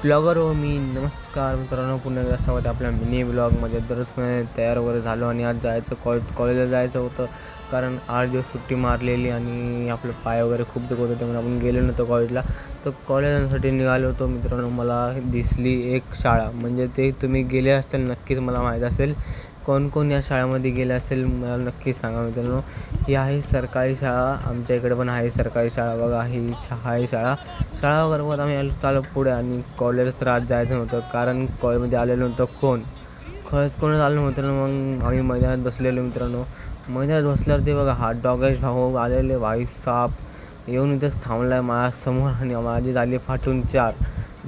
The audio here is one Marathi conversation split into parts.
ब्लॉगर हो मी. नमस्कार मित्रांनो, पुन्हा एकदा स्वागत आहे आपल्या मिनी ब्लॉगमध्ये. दररोज तयार वगैरे झालो आणि आज जायचं कॉलेजला जायचं होतं, कारण 8 दिवस सुट्टी मारलेली आणि आपले पाय वगैरे खूप दुखत होते म्हणून आपण गेलो नव्हतो कॉलेजला. तर कॉलेज जाण्यासाठी निघालो होतो मित्रांनो. मला दिसली एक शाळा, म्हणजे ते तुम्ही गेले असतील नक्कीच, मला माहीत असेल कोण कोण या शाळेमध्ये गेले असेल, मला नक्कीच सांगा मित्रांनो. ही आहे सरकारी शाळा, आमच्या इकडे पण आहे सरकारी शाळा. बघा ही आहे शाळा वगैरे बघत आम्ही चालू पुढे. आणि कॉलेज तर आज जायचं नव्हतं, कारण कॉलेजमध्ये आलेलं नव्हतं कोणच आलं नव्हतं ना. मग आम्ही मैदानात बसलेलो मित्रांनो. मैदानात बसल्यावर ते बघा हा डॉगेश भाऊ आलेले, भाई साप येऊन इथंच थांबला आहे माझ्यासमोर आणि माझी झाली फाटून 4.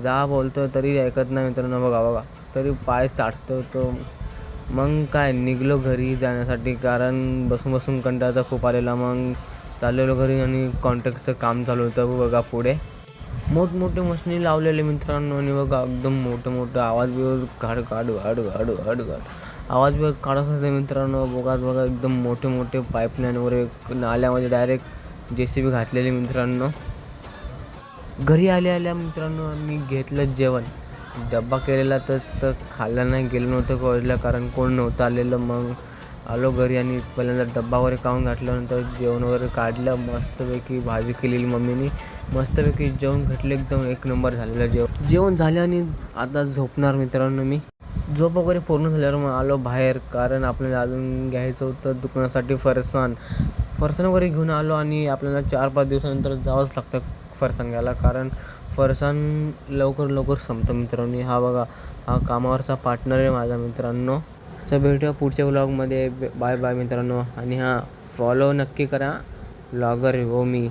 जा बोलतो तरी ऐकत नाही मित्रांनो. बघा तरी पाय चाटतो तो. मग काय निघलो घरी जाण्यासाठी, कारण बसून कंटाळा खूप आलेला. मग चाललेलो घरी आणि कॉन्ट्रॅक्टचं काम चालू होतं. बघा पुढे मोठमोठे मशिनी लावलेले मित्रांनो. आणि बघा एकदम मोठं आवाज बिवाज घाड आवाज बिवाज काढत होते मित्रांनो. बघा एकदम मोठे पाईपलाईन वगैरे नाल्यामध्ये डायरेक्ट JCB घातलेले मित्रांनो. घरी आल्या मित्रांनो आम्ही घेतलं जेवण. डब्बा केलेला तर खाल्ला नाही, गेलो नव्हतं कॉलेजला कारण कोण नव्हतं आलेलं. मग आलो घरी आणि पहिल्यांदा डब्बा वगैरे खाऊन घातल्यानंतर जेवण वगैरे काढलं. मस्तपैकी भाजी केलेली मम्मीने, मस्तपैकी जेवण घातलं. एकदम एक नंबर झालेलं जेवण झालं आणि आता झोपणार मित्रांनो मी. झोप वगैरे पूर्ण झाल्यावर मग आलो बाहेर, कारण आपल्याला अजून घ्यायचं होतं दुकानासाठी फरसाण वगैरे घेऊन आलो. आणि आपल्याला 4-5 दिवसानंतर जावंच लागतं फरसाण घ्यायला, कारण फरसाण लवकर संपतं मित्रांनो. हा बघा हा कामावरचा पार्टनर आहे माझा मित्रांनो. तर भेटूया पुढच्या व्लॉगमध्ये. बाय मित्रांनो. आणि फॉलो नक्की करा. ब्लॉगर हो मी.